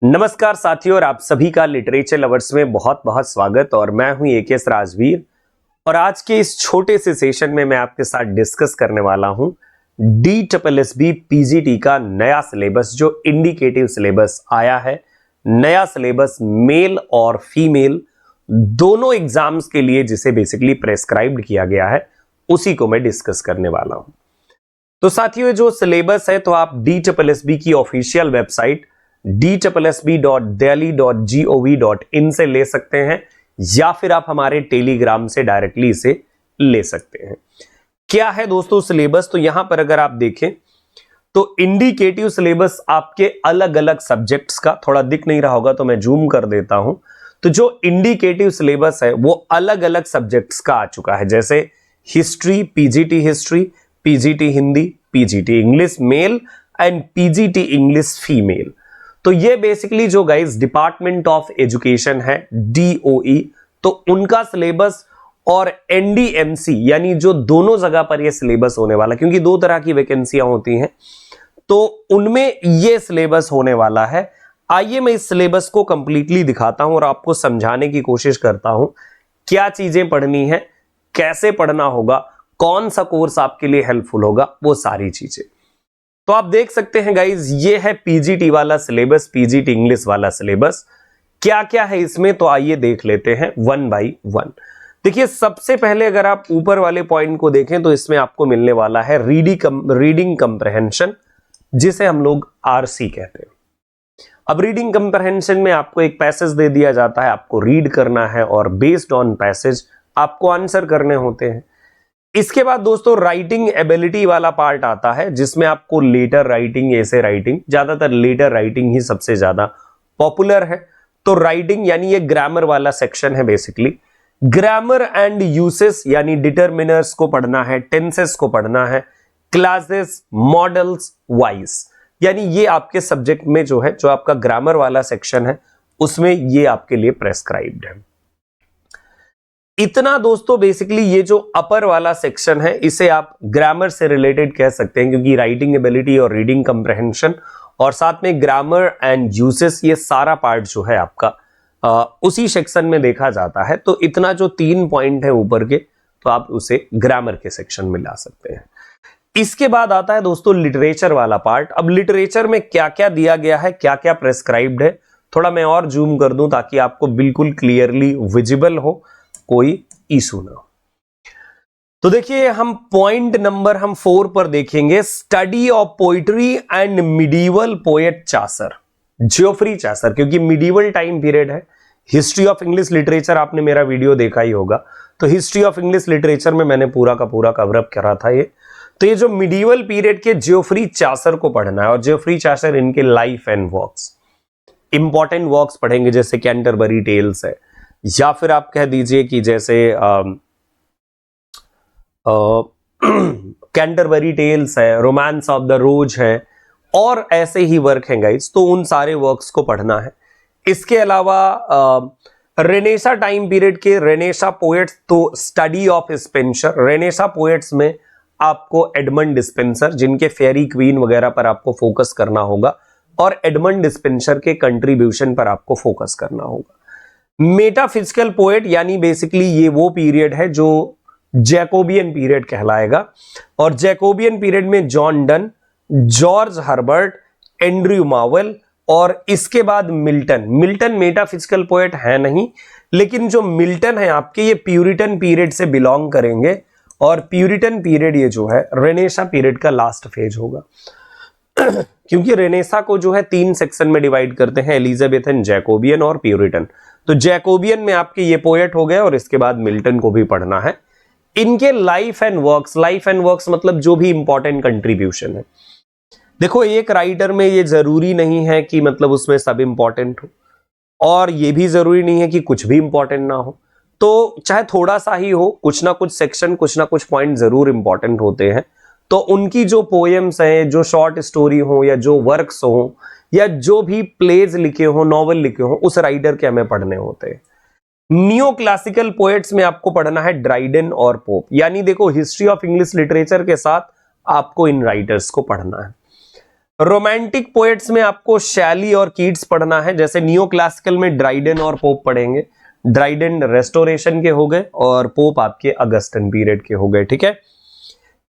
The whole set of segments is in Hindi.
नमस्कार साथियों, और आप सभी का लिटरेचर लवर्स में बहुत बहुत स्वागत। और मैं हूं एकेएस राजवीर, और आज के इस छोटे से सेशन में मैं आपके साथ डिस्कस करने वाला हूं DSSB पीजीटी का नया सिलेबस, जो इंडिकेटिव सिलेबस आया है। नया सिलेबस मेल और फीमेल दोनों एग्जाम्स के लिए जिसे बेसिकली प्रेस्क्राइब्ड किया गया है, उसी को मैं डिस्कस करने वाला हूं। तो साथियों, जो सिलेबस है तो आप DSSB की ऑफिशियल वेबसाइट dssb.delhi.gov.in से ले सकते हैं, या फिर आप हमारे टेलीग्राम से डायरेक्टली इसे ले सकते हैं। क्या है दोस्तों सिलेबस? तो यहां पर अगर आप देखें तो इंडिकेटिव सिलेबस आपके अलग अलग सब्जेक्ट्स का, थोड़ा दिख नहीं रहा होगा तो मैं जूम कर देता हूं। तो जो इंडिकेटिव सिलेबस है वो अलग अलग सब्जेक्ट्स का आ चुका है, जैसे history, PGT history, PGT Hindi, PGT English male and PGT English female. तो ये बेसिकली जो गाइस डिपार्टमेंट ऑफ एजुकेशन है, DOE, तो उनका सिलेबस, और NDMC यानी जो दोनों जगह पर ये सिलेबस होने वाला, क्योंकि दो तरह की वैकेंसियां होती हैं, तो उनमें ये सिलेबस होने वाला है। आइए मैं इस सिलेबस को कंप्लीटली दिखाता हूं और आपको समझाने की कोशिश करता हूं क्या चीजें पढ़नी है, कैसे पढ़ना होगा, कौन सा कोर्स आपके लिए हेल्पफुल होगा, वो सारी चीजें। तो आप देख सकते हैं गाइज, ये है पीजीटी वाला सिलेबस, पीजीटी इंग्लिश वाला सिलेबस। क्या क्या है इसमें, तो आइए देख लेते हैं वन बाय वन। देखिए, सबसे पहले अगर आप ऊपर वाले पॉइंट को देखें तो इसमें आपको मिलने वाला है रीडिंग कंप्रहेंशन, जिसे हम लोग RC कहते हैं। अब रीडिंग कंप्रहेंशन में आपको एक पैसेज दे दिया जाता है, आपको रीड करना है, और बेस्ड ऑन पैसेज आपको आंसर करने होते हैं। इसके बाद दोस्तों राइटिंग एबिलिटी वाला पार्ट आता है, जिसमें आपको लेटर राइटिंग, एसे राइटिंग, ज्यादातर लेटर राइटिंग ही सबसे ज्यादा पॉपुलर है। तो राइटिंग यानी ये ग्रामर वाला सेक्शन है। बेसिकली ग्रामर एंड यूसेस यानी डिटरमिनर्स को पढ़ना है, टेंसेस को पढ़ना है, क्लासेस, मॉडल्स, वाइज, यानी ये आपके सब्जेक्ट में जो है, जो आपका ग्रामर वाला सेक्शन है, उसमें ये आपके लिए प्रेस्क्राइब्ड है। इतना दोस्तों बेसिकली ये जो अपर वाला सेक्शन है, इसे आप ग्रामर से रिलेटेड कह सकते हैं, क्योंकि राइटिंग एबिलिटी और रीडिंग कंप्रहेंशन और साथ में ग्रामर एंड यूसेस, ये सारा पार्ट जो है आपका उसी सेक्शन में देखा जाता है। तो इतना जो 3 पॉइंट है ऊपर के, तो आप उसे ग्रामर के सेक्शन में ला सकते हैं। इसके बाद आता है दोस्तों लिटरेचर वाला पार्ट। अब लिटरेचर में क्या क्या दिया गया है, क्या क्या प्रेस्क्राइब्ड है, थोड़ा मैं और जूम कर दूं ताकि आपको बिल्कुल क्लियरली विजिबल हो, कोई इशू ना हो। तो देखिए, हम पॉइंट नंबर 4 पर देखेंगे, study of poetry and medieval poet Chaucer, Geoffrey Chaucer, क्योंकि मिडीवल टाइम पीरियड है। हिस्ट्री ऑफ इंग्लिश लिटरेचर आपने मेरा वीडियो देखा ही होगा, तो हिस्ट्री ऑफ इंग्लिश लिटरेचर में मैंने पूरा का पूरा कवरअप करा था ये। तो ये जो मिडीवल पीरियड के ज्योफ्री चासर को पढ़ना है, और ज्योफ्री चासर इनके life and works, important works पढ़ेंगे, जैसे कैंटरबरी टेल्स है, या फिर आप कह दीजिए कि जैसे कैंटरबरी टेल्स है, रोमांस ऑफ द रोज है, और ऐसे ही वर्क हैं गाइस। तो उन सारे वर्क्स को पढ़ना है। इसके अलावा रेनेसा टाइम पीरियड के रेनेसा पोएट्स, तो study of Spencer. Renaissance poets में आपको एडमंड डिस्पेंसर, जिनके फेयरी क्वीन वगैरह पर आपको फोकस करना होगा, और एडमंड डिस्पेंसर के कंट्रीब्यूशन पर आपको फोकस करना होगा। मेटाफिजिकल पोएट यानी बेसिकली ये वो पीरियड है जो जैकोबियन पीरियड कहलाएगा, और जैकोबियन पीरियड में John Donne, George Herbert, Andrew Marvel, और इसके बाद मिल्टन। मिल्टन मेटाफिजिकल पोएट है नहीं, लेकिन जो मिल्टन है आपके, ये प्यूरिटन पीरियड से बिलोंग करेंगे, और प्यूरिटन पीरियड ये जो है रेनेसा पीरियड का लास्ट फेज होगा। क्योंकि रेनेसा को जो है 3 सेक्शन में डिवाइड करते हैं, एलिजाबेथन, जैकोबियन और प्यूरिटन। तो जैकोबियन में आपके ये पोएट हो गए, और इसके बाद मिल्टन को भी पढ़ना है। इनके लाइफ एंड वर्क्स मतलब जो भी इंपॉर्टेंट कंट्रीब्यूशन है। देखो, एक राइटर में ये जरूरी नहीं है कि मतलब उसमें सब इंपॉर्टेंट हो, और ये भी जरूरी नहीं है कि कुछ भी इंपॉर्टेंट ना हो। तो चाहे थोड़ा सा ही हो, कुछ ना कुछ सेक्शन, कुछ ना कुछ पॉइंट जरूर इंपॉर्टेंट होते हैं। तो उनकी जो पोएम्स हैं, जो शॉर्ट स्टोरी हो, या जो वर्क्स हो, या जो भी प्लेज लिखे हो, नॉवल लिखे हो, उस राइटर के हमें पढ़ने होते हैं। नियो क्लासिकल पोएट्स में आपको पढ़ना है ड्राइडन और पोप, यानी देखो हिस्ट्री ऑफ इंग्लिश लिटरेचर के साथ आपको इन राइटर्स को पढ़ना है। रोमांटिक पोएट्स में आपको शैली और कीट्स पढ़ना है, जैसे नियो क्लासिकल में ड्राइडन और पोप पढ़ेंगे। ड्राइडन रेस्टोरेशन के हो गए और पोप आपके अगस्टन पीरियड के हो गए, ठीक है।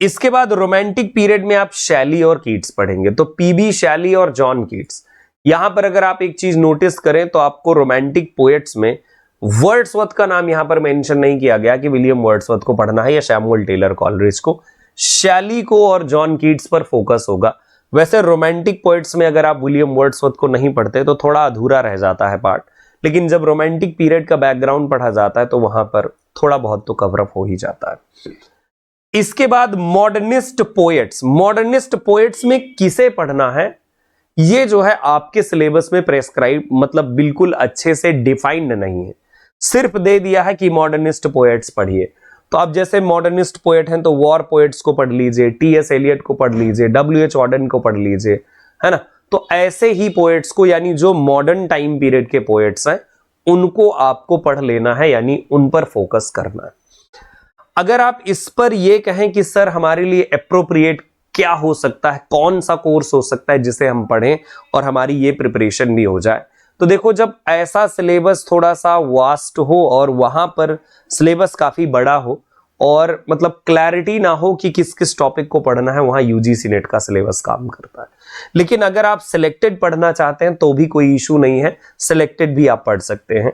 इसके बाद रोमांटिक पीरियड में आप शैली और कीट्स पढ़ेंगे, तो पीबी शैली और जॉन कीट्स। यहां पर अगर आप एक चीज नोटिस करें तो आपको रोमांटिक पोएट्स में वर्ड्सवर्थ का नाम यहां पर मेंशन नहीं किया गया कि विलियम वर्ड्सवर्थ को पढ़ना है या सैमुअल टेलर कॉलरिज को। शैली को और जॉन कीट्स पर फोकस होगा। वैसे रोमांटिक पोएट्स में अगर आप विलियम वर्ड्सवर्थ को नहीं पढ़ते तो थोड़ा अधूरा रह जाता है पार्ट, लेकिन जब रोमांटिक पीरियड का बैकग्राउंड पढ़ा जाता है तो वहां पर थोड़ा बहुत तो कवर अप हो ही जाता है। इसके बाद मॉडर्निस्ट पोएट्स। मॉडर्निस्ट पोएट्स में किसे पढ़ना है, ये जो है आपके सिलेबस में प्रेस्क्राइब, मतलब बिल्कुल अच्छे से डिफाइंड नहीं है, सिर्फ दे दिया है कि मॉडर्निस्ट पोएट्स पढ़िए। तो आप जैसे मॉडर्निस्ट पोएट हैं तो वॉर पोएट्स को पढ़ लीजिए, टी.एस. एलियट को पढ़ लीजिए, W.H. ऑर्डन को पढ़ लीजिए, है ना। तो ऐसे ही पोएट्स को, यानी जो मॉडर्न टाइम पीरियड के पोएट्स हैं उनको आपको पढ़ लेना है, यानी उन पर फोकस करना है। अगर आप इस पर ये कहें कि सर हमारे लिए एप्रोप्रिएट क्या हो सकता है, कौन सा कोर्स हो सकता है जिसे हम पढ़ें और हमारी ये प्रिपरेशन भी हो जाए, तो देखो जब ऐसा सिलेबस थोड़ा सा वास्ट हो और वहां पर सिलेबस काफी बड़ा हो और मतलब क्लैरिटी ना हो कि किस किस टॉपिक को पढ़ना है, वहां यूजीसी नेट का सिलेबस काम करता है। लेकिन अगर आप सिलेक्टेड पढ़ना चाहते हैं तो भी कोई इशू नहीं है, सिलेक्टेड भी आप पढ़ सकते हैं।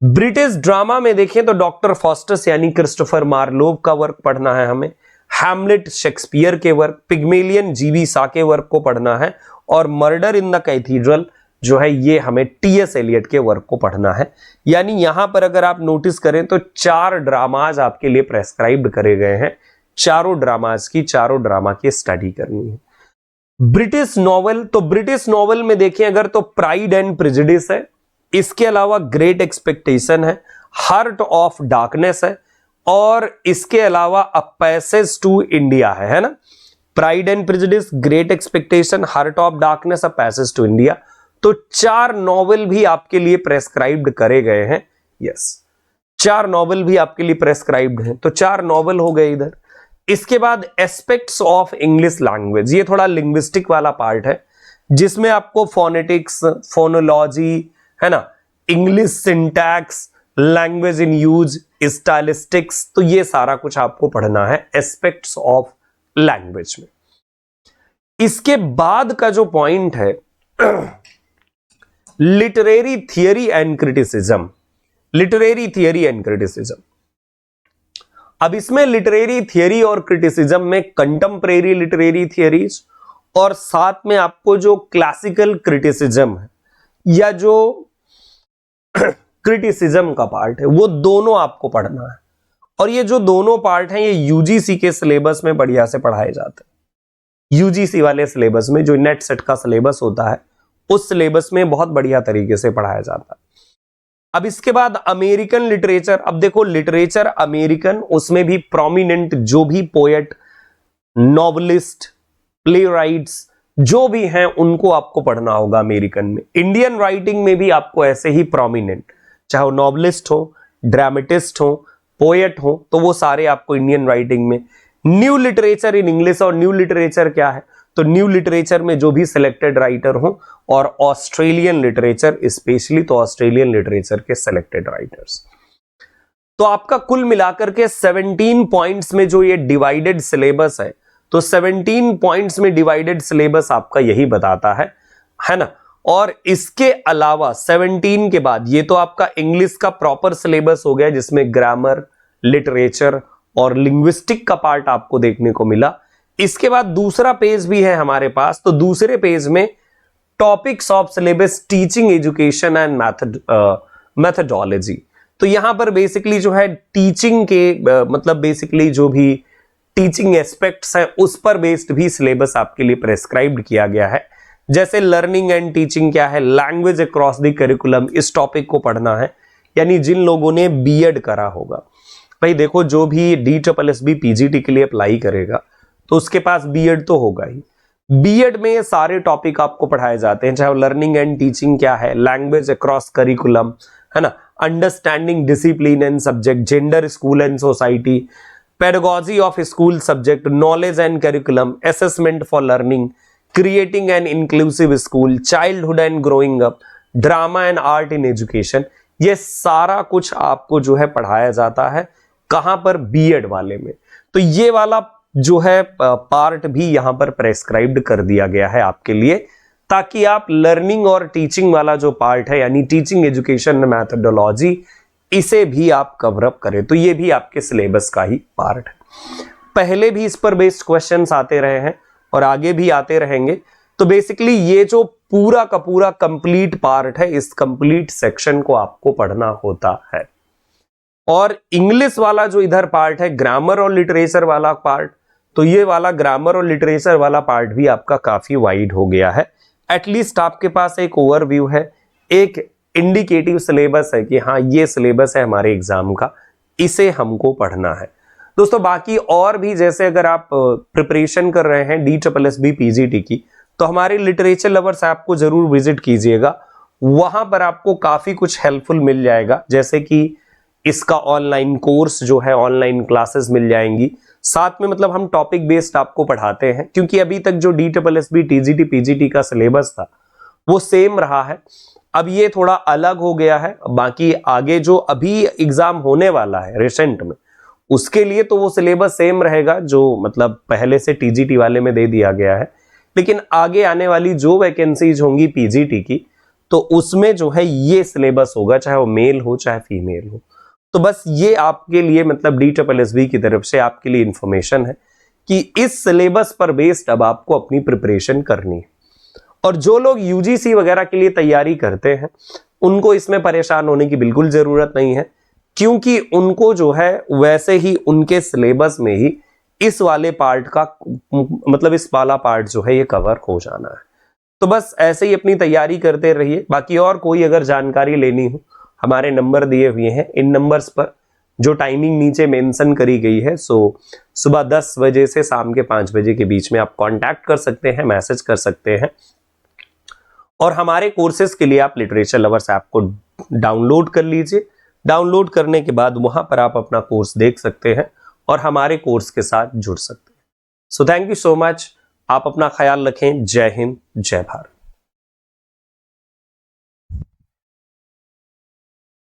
ब्रिटिश ड्रामा में देखें तो डॉक्टर फॉस्टस यानी क्रिस्टोफर मार्लोव का वर्क पढ़ना है हमें, हैमलेट शेक्सपियर के वर्क, पिग्मेलियन जीवी सा के वर्क को पढ़ना है, और मर्डर इन द कैथीड्रल जो है ये हमें टी.एस. एलियट के वर्क को पढ़ना है। यानी यहां पर अगर आप नोटिस करें तो 4 ड्रामाज आपके लिए प्रेस्क्राइब्ड करे गए हैं, चारों ड्रामाज की, चारों ड्रामा की स्टडी करनी है। ब्रिटिश नॉवल, तो ब्रिटिश नॉवल में देखें अगर तो प्राइड एंड प्रेजुडिस है, इसके अलावा ग्रेट एक्सपेक्टेशन है, हार्ट ऑफ डार्कनेस है, और इसके अलावा अ पैसेज टू इंडिया है ना। Pride and prejudice, great expectation, heart of darkness, a passage to India. तो 4 नॉवेल भी आपके लिए प्रेस्क्राइब्ड करे गए हैं। यस, 4 नॉवेल भी आपके लिए प्रेस्क्राइब्ड हैं, तो 4 नॉवेल हो गए इधर। इसके बाद एस्पेक्ट्स ऑफ इंग्लिश लैंग्वेज, ये थोड़ा लिंग्विस्टिक वाला पार्ट है जिसमें आपको फोनेटिक्स, फोनोलॉजी, है ना, English syntax, language in use, stylistics, तो ये सारा कुछ आपको पढ़ना है एस्पेक्ट्स ऑफ लैंग्वेज में। इसके बाद का जो पॉइंट है literary theory and criticism. Literary theory and criticism, अब इसमें लिटरेरी थियरी और क्रिटिसिज्म में कंटेम्परेरी लिटरेरी थियरीज और साथ में आपको जो क्लासिकल क्रिटिसिज्म है या जो क्रिटिसिज्म का पार्ट है वो दोनों आपको पढ़ना है। और ये जो दोनों पार्ट हैं ये यूजीसी के सिलेबस में बढ़िया से पढ़ाए जाते हैं। यूजीसी वाले सिलेबस में जो नेट सेट का सिलेबस होता है उस सिलेबस में बहुत बढ़िया तरीके से पढ़ाया जाता है। अब इसके बाद अमेरिकन लिटरेचर, अब देखो लिटरेचर अमेरिकन, उसमें भी प्रोमिनेंट जो भी पोएट, नॉवलिस्ट, प्ले राइट्स जो भी हैं उनको आपको पढ़ना होगा अमेरिकन में। इंडियन राइटिंग में भी आपको ऐसे ही प्रोमिनेंट, चाहे वो नॉवलिस्ट हो, ड्रामेटिस्ट हो, पोएट हो, तो वो सारे आपको इंडियन राइटिंग में। न्यू लिटरेचर इन इंग्लिश, और न्यू लिटरेचर क्या है, तो न्यू लिटरेचर में जो भी सिलेक्टेड राइटर हो, और ऑस्ट्रेलियन लिटरेचर स्पेशली तो ऑस्ट्रेलियन लिटरेचर के सिलेक्टेड राइटर्स। तो आपका कुल मिलाकर के 17 पॉइंट्स में जो ये डिवाइडेड सिलेबस है, तो 17 पॉइंट्स में डिवाइडेड सिलेबस आपका यही बताता है ना। और इसके अलावा 17 के बाद ये तो आपका इंग्लिश का प्रॉपर सिलेबस हो गया जिसमें ग्रामर, लिटरेचर और लिंग्विस्टिक का पार्ट आपको देखने को मिला। इसके बाद दूसरा पेज भी है हमारे पास, तो दूसरे पेज में topics of syllabus, teaching education and methodology. तो यहां पर बेसिकली जो है टीचिंग के मतलब बेसिकली जो भी टीचिंग एस्पेक्ट्स हैं उस पर बेस्ड भी सिलेबस आपके लिए प्रेस्क्राइब्ड किया गया है। जैसे लर्निंग एंड टीचिंग क्या है, लैंग्वेज अक्रॉस द करिकुलम, इस टॉपिक को पढ़ना है। यानी जिन लोगों ने बीएड करा होगा, भाई देखो जो भी DSSB PGT के लिए अप्लाई करेगा तो उसके पास बीएड तो होगा ही। बीएड में ये सारे टॉपिक आपको पढ़ाए जाते हैं, चाहे लर्निंग एंड टीचिंग क्या है, लैंग्वेज अक्रॉस करिकुलम, है ना, understanding discipline and subject, gender, school and society, pedagogy of school subject, knowledge and curriculum, assessment for learning, creating an inclusive school, childhood and growing up, drama and art in education, ये सारा कुछ आपको जो है पढ़ाया जाता है कहां पर, बीएड वाले में। तो ये वाला जो है पार्ट भी यहां पर प्रेस्क्राइब्ड कर दिया गया है आपके लिए, ताकि आप लर्निंग और टीचिंग वाला जो पार्ट है यानी टीचिंग एजुकेशन मैथडोलॉजी, इसे भी आप कवर अप करें। तो ये भी आपके सिलेबस का ही पार्ट है। पहले भी इस पर बेस्ड क्वेश्चंस आते रहे हैं और आगे भी आते रहेंगे। तो बेसिकली ये जो पूरा का पूरा कंप्लीट पार्ट है, इस कंप्लीट सेक्शन को आपको पढ़ना होता है। और इंग्लिश वाला जो इधर पार्ट है, ग्रामर और लिटरेचर वाला पार्ट, तो ये वाला ग्रामर और लिटरेचर वाला पार्ट भी आपका काफी वाइड हो गया है। एटलीस्ट आपके पास एक ओवरव्यू है, एक इंडिकेटिव सिलेबस है कि हाँ ये सिलेबस है हमारे एग्जाम का, इसे हमको पढ़ना है। दोस्तों बाकी और भी, जैसे अगर आप प्रिपरेशन कर रहे हैं DSSB PGT की, तो हमारे लिटरेचर लवर्स ऐप को जरूर विजिट कीजिएगा। वहां पर आपको काफी कुछ हेल्पफुल मिल जाएगा, जैसे कि इसका ऑनलाइन कोर्स जो है, ऑनलाइन क्लासेस मिल जाएंगी। साथ में मतलब हम टॉपिक बेस्ड आपको पढ़ाते हैं, क्योंकि अभी तक जो DSSB TGT PGT का सिलेबस था वो सेम रहा है, अब ये थोड़ा अलग हो गया है। बाकी आगे जो अभी एग्जाम होने वाला है रिसेंट में, उसके लिए तो वो सिलेबस सेम रहेगा जो मतलब पहले से TGT वाले में दे दिया गया है। लेकिन आगे आने वाली जो वैकेंसीज होंगी PGT की, तो उसमें जो है ये सिलेबस होगा, चाहे वो मेल हो चाहे फीमेल हो। तो बस ये आपके लिए मतलब DSSB की तरफ से आपके लिए इंफॉर्मेशन है कि इस सिलेबस पर बेस्ड अब आपको अपनी प्रिपरेशन करनी है। और जो लोग UGC वगैरह के लिए तैयारी करते हैं, उनको इसमें परेशान होने की बिल्कुल जरूरत नहीं है, क्योंकि उनको जो है वैसे ही उनके सिलेबस में ही इस वाले पार्ट का मतलब इस वाला पार्ट जो है ये कवर हो जाना है। तो बस ऐसे ही अपनी तैयारी करते रहिए। बाकी और कोई अगर जानकारी लेनी हो, हमारे नंबर दिए हुए हैं, इन नंबर्स पर जो टाइमिंग नीचे मेंशन करी गई है, सो सुबह 10 बजे से शाम के 5 बजे के बीच में आप कांटेक्ट कर सकते हैं, मैसेज कर सकते हैं। और हमारे कोर्सेज के लिए आप लिटरेचर लवर्स ऐप को डाउनलोड कर लीजिए। डाउनलोड करने के बाद वहां पर आप अपना कोर्स देख सकते हैं और हमारे कोर्स के साथ जुड़ सकते हैं। So thank you so much. आप अपना ख्याल रखें। जय हिंद, जय भारत।